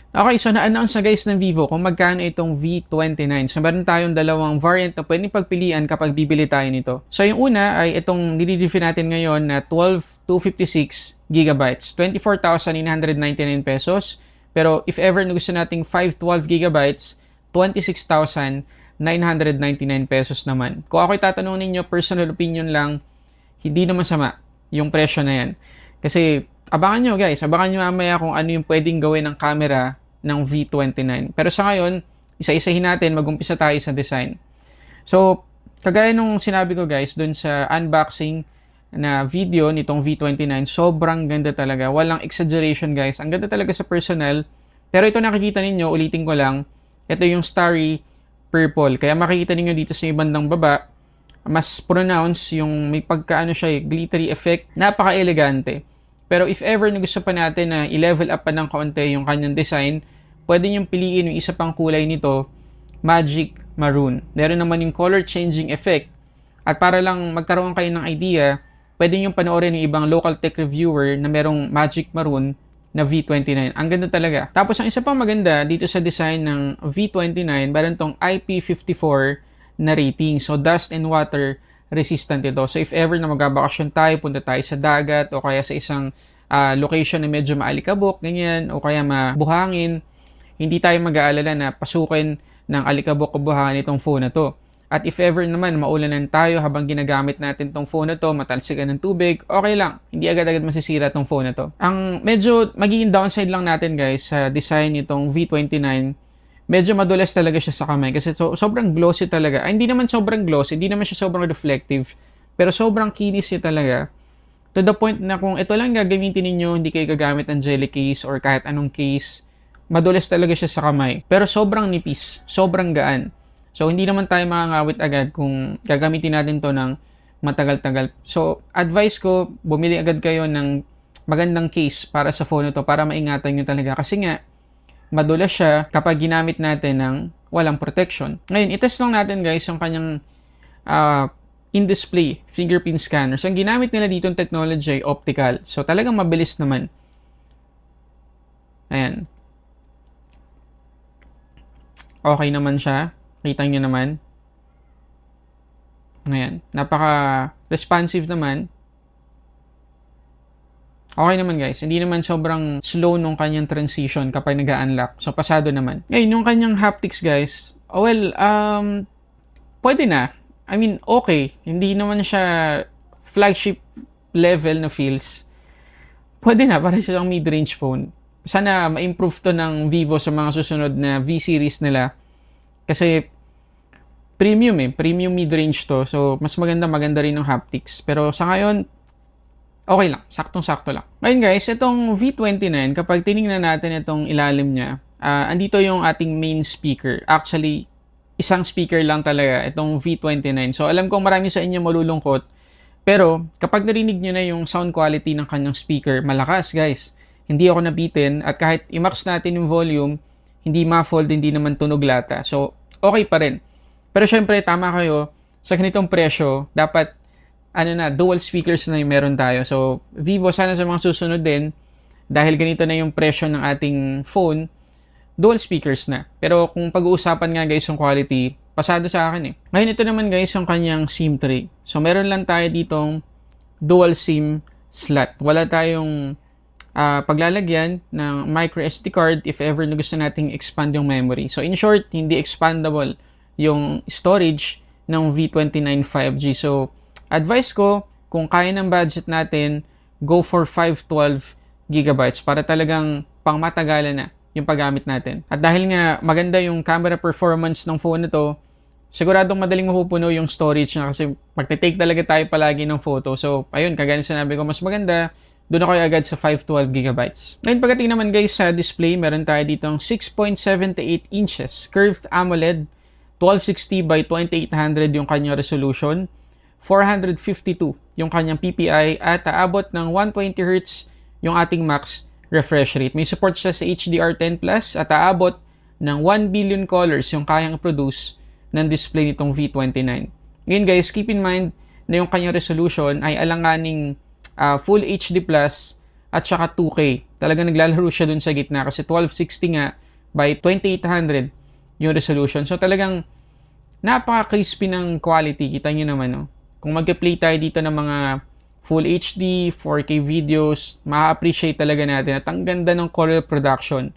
Okay, so na-announce na guys ng Vivo kung magkano itong V29. So meron tayong dalawang variant na pwedeng pagpilian kapag bibili tayo nito. So yung una ay itong nire-review natin ngayon na 12 256 GB, 24,999 pesos. Pero if ever na gusto nating 512 GB, 26,999 pesos naman. Kung ako'y tatanungin ninyo, personal opinion lang, hindi na masama yung presyo na yan. Kasi abangan nyo guys, abangan nyo mamaya kung ano yung pwedeng gawin ng camera ng V29. Pero sa ngayon, isa-isahin natin, mag-umpisa tayo sa design. So, kagaya nung sinabi ko guys, dun sa unboxing na video nitong V29, sobrang ganda talaga. Walang exaggeration guys. Ang ganda talaga sa personal. Pero ito nakikita ninyo, ulitin ko lang, ito yung starry purple. Kaya makikita ninyo dito sa bandang baba, mas pronounce yung may pagkaano siya, glittery effect. Napaka-elegante. Pero if ever na gusto pa natin na i-level up pa ng kaunti yung kanyang design, pwede niyong piliin yung isa pang kulay nito, Magic Maroon. Meron naman yung color changing effect. At para lang magkaroon kayo ng idea, pwede niyong panoorin yung ibang local tech reviewer na merong Magic Maroon na V29. Ang ganda talaga. Tapos ang isa pang maganda dito sa design ng V29, meron tong IP54 na rating. So dust and water resistant ito. So if ever na magbabakasyon tayo, punta tayo sa dagat o kaya sa isang location na medyo maalikabok, ganyan, o kaya mabuhangin, hindi tayo mag-aalala na pasukin ng alikabok o buhangin itong phone na to. At if ever naman maulanan tayo habang ginagamit natin tong phone na to, matalsikan ng tubig, okay lang. Hindi agad-agad masisira tong phone na to. Ang medyo magiging downside lang natin guys sa design nitong V29, medyo madulas talaga siya sa kamay kasi sobrang glossy talaga. Ay, hindi naman sobrang glossy, hindi naman siya sobrang reflective, pero sobrang kinis siya talaga. To the point na kung ito lang gagamitin ninyo, hindi kayo gagamit ng jelly case or kahit anong case, madulas talaga siya sa kamay. Pero sobrang nipis, sobrang gaan. So, hindi naman tayo makangawit agad kung gagamitin natin to ng matagal-tagal. So, advice ko, bumili agad kayo ng magandang case para sa phone ito para maingatan nyo talaga. Kasi nga, madulas siya kapag ginamit natin ng walang protection. Ngayon, itest lang natin guys yung kanyang in-display fingerprint scanner. So, ang ginamit nila dito ng technology ay optical. So, talagang mabilis naman. Ayan. Okay naman siya. Kita nyo naman. Ayan. Napaka-responsive naman. Okay naman guys, hindi naman sobrang slow nung kanyang transition kapag nag-unlock. So, pasado naman. Ngayon, yung kanyang haptics guys, pwede na. I mean, okay. Hindi naman siya flagship level na feels. Pwede na, para siyang mid-range phone. Sana ma-improve to ng Vivo sa mga susunod na V-series nila. Kasi, premium mid-range to. So, mas maganda rin ng haptics. Pero sa ngayon, okay lang, saktong-sakto lang. Ngayon guys, itong V29, kapag tinignan natin itong ilalim niya, andito yung ating main speaker. Actually, isang speaker lang talaga, itong V29. So, alam kong marami sa inyo malulungkot, pero kapag narinig nyo na yung sound quality ng kanyang speaker, malakas guys. Hindi ako nabitin at kahit i-max natin yung volume, hindi muffled, hindi naman tunog lata. So, okay pa rin. Pero syempre, tama kayo, sa ganitong presyo, dapat dual speakers na yung meron tayo. So, Vivo, sana sa mga susunod din, dahil ganito na yung presyo ng ating phone, dual speakers na. Pero kung pag-uusapan nga guys yung quality, pasado sa akin eh. Ngayon ito naman guys yung kanyang SIM tray. So, meron lang tayo ditong dual SIM slot. Wala tayong paglalagyan ng micro SD card if ever na gusto nating expand yung memory. So, in short, hindi expandable yung storage ng V29 5G. So, advice ko, kung kaya ng budget natin, go for 512 GB para talagang pangmatagalan na yung paggamit natin. At dahil nga maganda yung camera performance ng phone na to, siguradong madaling mapupuno yung storage na kasi magte-take talaga tayo palagi ng photo. So, ayun, kagaya sinabi ko, mas maganda, doon ako agad sa 512 GB. Ngayon, pagdating naman guys sa display, meron tayo ditong 6.78 inches curved AMOLED, 1260 by 2800 yung kanyang resolution, 452 yung kanyang PPI at aabot ng 120Hz yung ating max refresh rate. May support siya sa HDR10 Plus at aabot ng 1 billion colors yung kayang produce ng display nitong V29. Ngayon guys, keep in mind na yung kanyang resolution ay alanganing Full HD Plus at saka 2K Talagang naglalaro siya dun sa gitna kasi 1260 nga by 2800 yung resolution. So talagang napaka-crispy ng quality. Kita nyo naman, no? Kung mag-play tayo dito ng mga Full HD, 4K videos, ma-appreciate talaga natin at ang ganda ng color production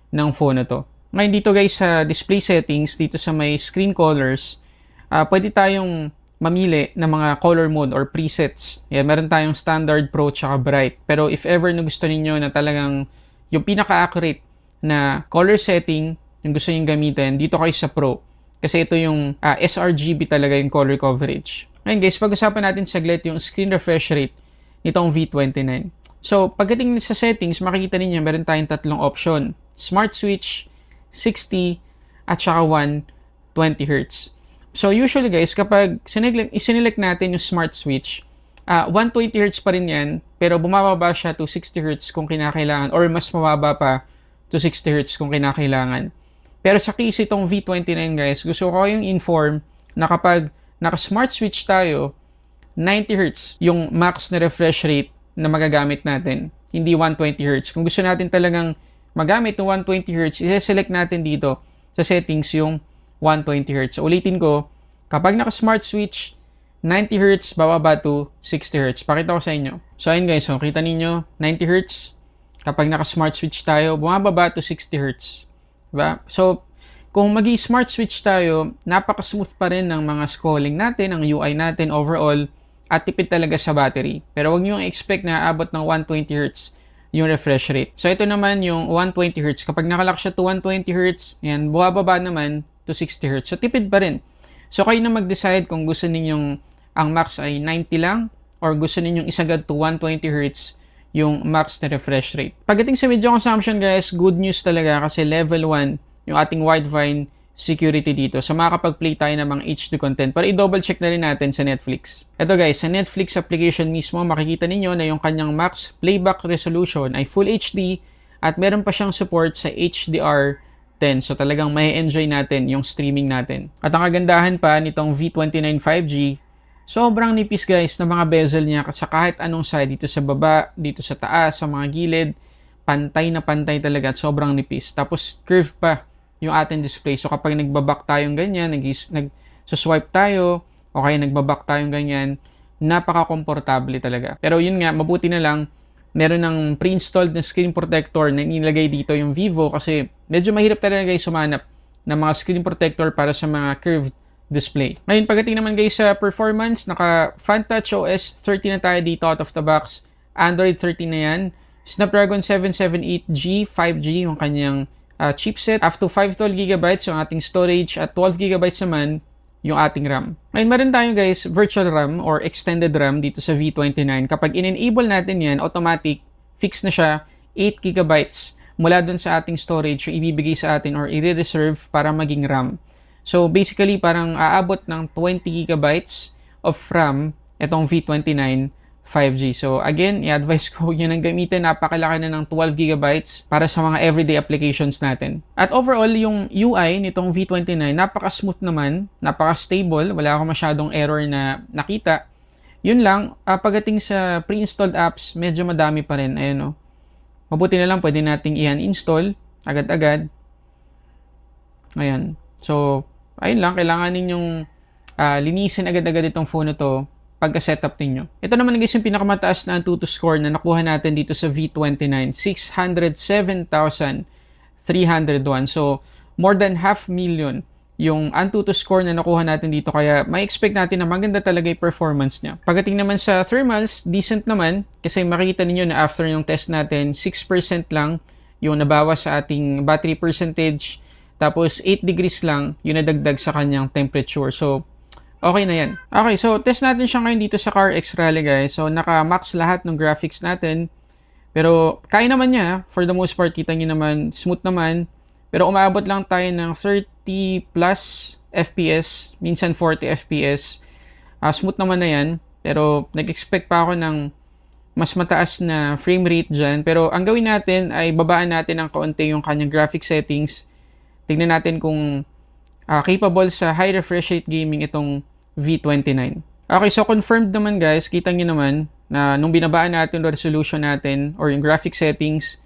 ng phone na to. Ngayon dito guys sa display settings, dito sa may screen colors, pwede tayong mamili ng mga color mode or presets. Yan, meron tayong standard, pro, tsaka bright. Pero if ever na gusto niyo na talagang yung pinaka-accurate na color setting yung gusto niyo gamitin, dito kayo sa pro. Kasi ito yung sRGB talaga yung color coverage. Ngayon guys, pag-usapan natin saglit yung screen refresh rate nitong V29. So, pagdating sa settings, makikita niyo meron tayong tatlong option. Smart Switch, 60, at saka 120Hz. So, usually guys, kapag sinelect natin yung Smart Switch, 120Hz pa rin yan, pero bumababa siya to 60Hz kung kinakailangan, or mas mababa pa to 60Hz kung kinakailangan. Pero sa case itong V29 guys, gusto ko kayong inform na kapag naka-Smart Switch tayo, 90Hz yung max na refresh rate na magagamit natin, hindi 120Hz. Kung gusto natin talagang magamit ng 120Hz, i-select natin dito sa settings yung 120Hz. So, ulitin ko, kapag naka-Smart Switch, 90Hz bababa to 60Hz. Pakita ko sa inyo. So, ayun guys, so, kita ninyo, 90Hz. Kapag naka-Smart Switch tayo, bumababa to 60Hz. Diba? So, kung magi-Smart Switch tayo, napaka-smooth pa rin ng mga scrolling natin, ang UI natin overall, at tipid talaga sa battery. Pero wag nyo expect na aabot ng 120Hz yung refresh rate. So, ito naman yung 120Hz. Kapag nakalock siya to 120Hz, yan, bumababa naman to 60Hz. So, tipid pa rin. So, kayo na mag-decide kung gusto ninyong ang max ay 90 lang or gusto ninyong isagad to 120Hz yung max na refresh rate. Pagdating sa video consumption guys, good news talaga kasi level 1 yung ating Widevine security dito. So, makakapag-play tayo ng mga HD content. Pero i-double check na rin natin sa Netflix. Ito guys, sa Netflix application mismo, makikita ninyo na yung kanyang max playback resolution ay Full HD at meron pa siyang support sa HDR10. So, talagang may enjoy natin yung streaming natin. At ang kagandahan pa nitong V29 5G, sobrang nipis guys ng mga bezel niya sa kahit anong side, dito sa baba, dito sa taas, sa mga gilid, pantay na pantay talaga at sobrang nipis. Tapos curve pa yung ating display. So kapag nagbaback tayong ganyan, nag-swipe tayo, o kaya nagbaback tayong ganyan, napaka-komportable talaga. Pero yun nga, mabuti na lang, meron ng pre-installed na screen protector na nilagay dito yung Vivo kasi medyo mahirap talaga guys sumanap ng mga screen protector para sa mga curved display. Ngayon, pagdating naman guys sa performance, naka FunTouch OS 13 na tayo dito out of the box. Android 13 na yan. Snapdragon 778G 5G yung kanyang chipset. Up to 512GB yung ating storage at 12GB naman yung ating RAM. Ngayon, meron tayo guys virtual RAM or extended RAM dito sa V29. Kapag in-enable natin yan, automatic, fix na siya, 8GB mula dun sa ating storage yung ibibigay sa atin or i-reserve para maging RAM. So, basically, parang aabot ng 20GB of RAM itong V29 5G. So, again, i-advise ko yun ang gamitin. Napakalaki na ng 12GB para sa mga everyday applications natin. At overall, yung UI nitong V29, napaka-smooth naman, napaka-stable, wala akong masyadong error na nakita. Yun lang, pagdating sa pre-installed apps, medyo madami pa rin. Ayun, oh. Mabuti na lang, pwede nating i-uninstall agad-agad. Ayan. So, ayun lang, kailangan ninyong linisin agad-agad itong phone na to pagka-setup ninyo. Ito naman guys yung pinakamataas na Antutu score na nakuha natin dito sa V29, 607,301. So, more than 500,000 yung Antutu score na nakuha natin dito, kaya may expect natin na maganda talaga yung performance niya. Pagdating naman sa thermals, decent naman kasi makikita niyo na after yung test natin, 6% lang yung nabawa sa ating battery percentage, tapos 8 degrees lang yung nadagdag sa kanyang temperature. So, okay na yan. Okay, so test natin siya ngayon dito sa CarX Rally guys. So naka-max lahat ng graphics natin. Pero kaya naman niya. For the most part, kita niyo naman, smooth naman. Pero umaabot lang tayo ng 30 plus FPS, minsan 40 FPS. Smooth naman na yan. Pero nag-expect pa ako ng mas mataas na frame rate dyan. Pero ang gawin natin ay babaan natin ng kaunti yung kanyang graphic settings. Tignan natin kung capable sa high refresh rate gaming itong V29. Okay, so confirmed naman guys, kita nyo naman na nung binabaan natin yung resolution natin or yung graphic settings,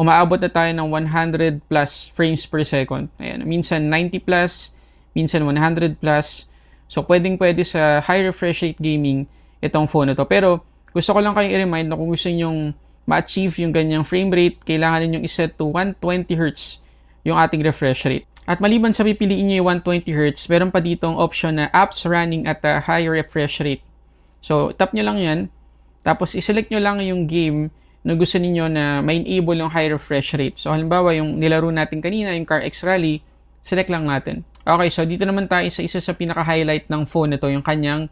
umaabot na tayo ng 100 plus frames per second. Ayan, minsan 90 plus, minsan 100 plus. So, pwedeng-pwede sa high refresh rate gaming itong phone na to. Pero, gusto ko lang kayong i-remind na kung gusto nyong ma-achieve yung ganyang frame rate, kailangan ninyong iset to 120 Hz yung ating refresh rate. At maliban sa pipiliin nyo yung 120 Hz, meron pa ditong option na apps running at a high refresh rate. So, tap nyo lang yan. Tapos, iselect nyo lang yung game na gusto niyo na ma-enable yung high refresh rate. So, halimbawa, yung nilaro natin kanina, yung Car X Rally, select lang natin. Okay, so dito naman tayo sa isa sa pinaka-highlight ng phone nito, yung kanyang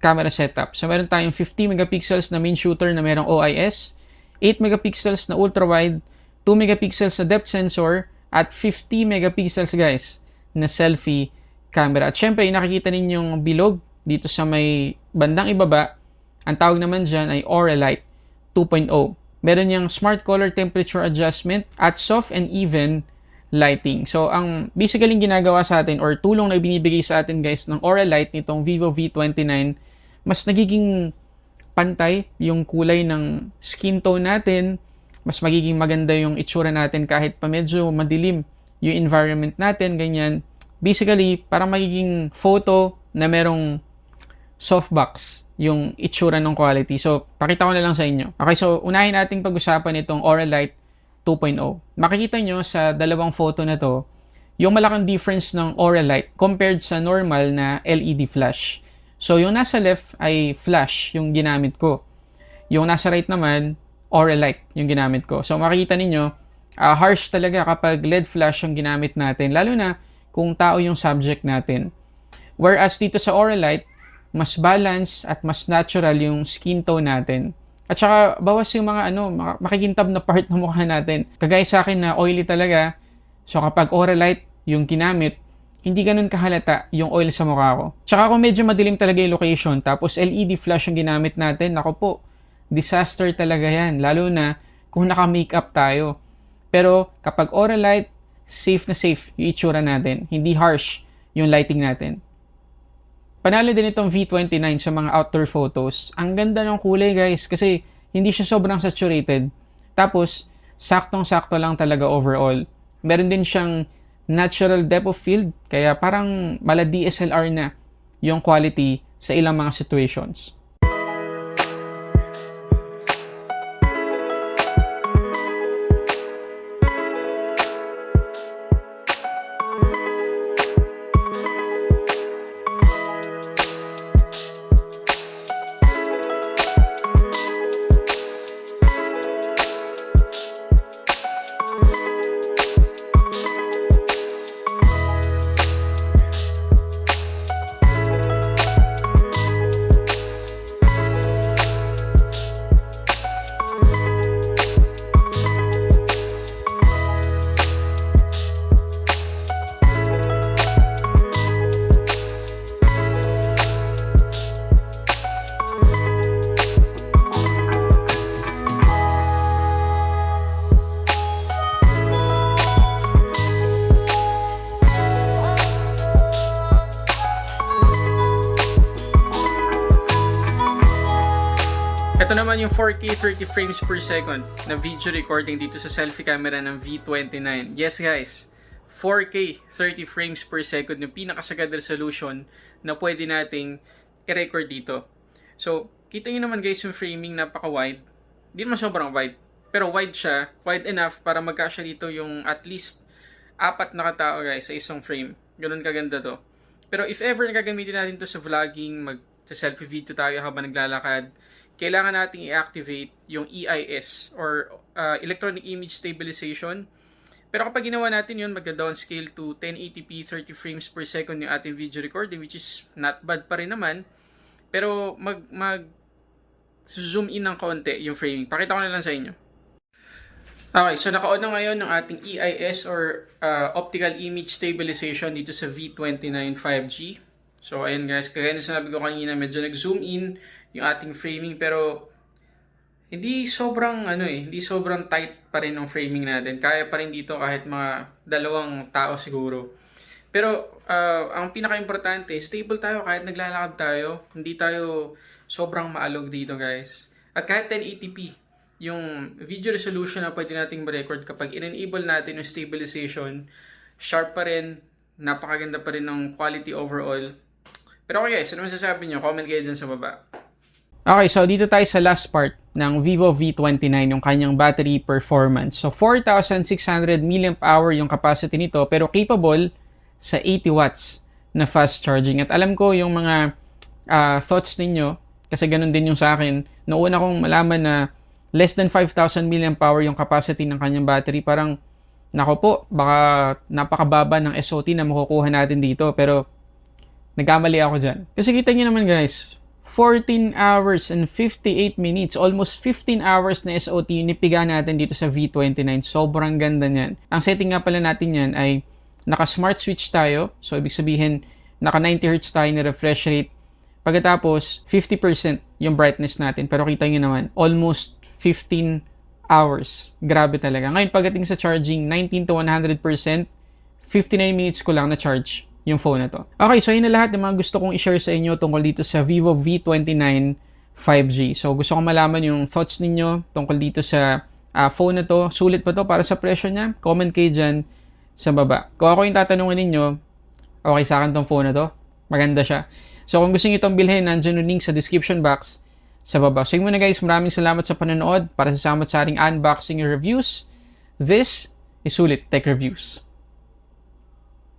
camera setup. So, meron tayong 50 megapixels na main shooter na merong OIS, 8 megapixels na ultra-wide, 2 megapixels na depth sensor, at 50 megapixels, guys, na selfie camera. At syempre, yung nakikita ninyong bilog dito sa may bandang ibaba, ang tawag naman dyan ay Aura Light 2.0. Meron niyang smart color temperature adjustment at soft and even lighting. So, ang basically ginagawa sa atin or tulong na binibigay sa atin, guys, ng Aura Light nitong Vivo V29, mas nagiging pantay yung kulay ng skin tone natin, mas magiging maganda yung itsura natin kahit pa medyo madilim yung environment natin, ganyan. Basically, parang magiging photo na merong softbox yung itsura ng quality. So, pakita ko na lang sa inyo. Okay, so unahin nating pag-usapan itong Aura Light 2.0. Makikita nyo sa dalawang photo na to, yung malaking difference ng Aura Light compared sa normal na LED flash. So, yung nasa left ay flash yung ginamit ko. Yung nasa right naman, Aura Light yung ginamit ko. So, makikita ninyo, harsh talaga kapag LED flash yung ginamit natin, lalo na kung tao yung subject natin. Whereas dito sa Aura Light, mas balance at mas natural yung skin tone natin. At saka, bawas yung mga makikintab na part ng mukha natin. Kagaya sa akin na oily talaga. So, kapag Aura Light yung ginamit, hindi ganun kahalata yung oil sa mukha ko. Tsaka kung medyo madilim talaga yung location, tapos LED flash yung ginamit natin, ako po, disaster talaga yan. Lalo na kung naka-makeup tayo. Pero, kapag Aura Light, safe na safe yung itsura natin. Hindi harsh yung lighting natin. Panalo din itong V29 sa mga outdoor photos. Ang ganda ng kulay, guys, kasi hindi siya sobrang saturated. Tapos, saktong-sakto lang talaga overall. Meron din siyang natural depth of field, kaya parang mala DSLR na yung quality sa ilang mga situations. Ito naman yung 4K 30 frames per second na video recording dito sa selfie camera ng V29. Yes guys, 4K 30 frames per second yung pinakasagad resolution na pwede nating i-record dito. So, kita nyo naman guys yung framing napaka-wide. Hindi naman sobrang wide, pero wide siya, wide enough para magkasya dito yung at least 4 na katao guys sa isang frame. Ganun kaganda to. Pero if ever gagamitin natin to sa vlogging, mag-selfie video tayo habang naglalakad, kailangan nating i-activate yung EIS or Electronic Image Stabilization. Pero kapag ginawa natin yun, mag-downscale to 1080p 30 frames per second yung ating video recording, which is not bad pa rin naman. Pero zoom in ng konti yung framing. Pakita ko na lang sa inyo. Okay, so naka-on na ngayon ng ating EIS or Optical Image Stabilization dito sa V29 5G. So ayan guys, kagaya na sinabi ko kanina, medyo nag-zoom in yung ating framing pero hindi sobrang hindi sobrang tight pa rin ng framing natin. Kaya pa rin dito kahit mga 2 tao siguro. Pero ang pinaka-importante, stable tayo kahit naglalakad tayo. Hindi tayo sobrang maalog dito guys. At kahit 1080p yung video resolution na pwede nating ma-record kapag in-enable natin yung stabilization, sharp pa rin, napakaganda pa rin ng quality overall. Pero okay guys, ano masasabi nyo? Comment kayo dyan sa baba. Okay, so dito tayo sa last part ng Vivo V29, yung kanyang battery performance. So 4,600 mAh yung capacity nito, pero capable sa 80 watts na fast charging. At alam ko yung mga thoughts ninyo, kasi ganun din yung sa akin. Noong una kong malaman na less than 5,000 mAh yung capacity ng kanyang battery, parang nako po, baka napakababa ng SOT na makukuha natin dito. Pero nagkamali ako dyan. Kasi kita nyo naman guys, 14 hours and 58 minutes, almost 15 hours na SOT yung nipiga natin dito sa V29. Sobrang ganda niyan. Ang setting nga pala natin yan ay naka-smart switch tayo. So, ibig sabihin, naka 90 Hz tayo na refresh rate. Pagkatapos, 50% yung brightness natin. Pero kita nyo naman, almost 15 hours. Grabe talaga. Ngayon, pagdating sa charging, 19 to 100%, 59 minutes ko lang na-charge yung phone na to. Okay, so yun na lahat ng mga gusto kong i-share sa inyo tungkol dito sa Vivo V29 5G. So gusto kong malaman yung thoughts ninyo tungkol dito sa phone na to. Sulit pa to para sa presyo niya? Comment kayo dyan sa baba. Kung ako yung tatanungin ninyo, okay sa akin tong phone na to. Maganda siya. So kung gusto niyo itong bilhin, nandiyan yung link sa description box sa baba. So yun muna guys, maraming salamat sa panonood para sa ating unboxing and reviews. This is Sulit Tech Reviews.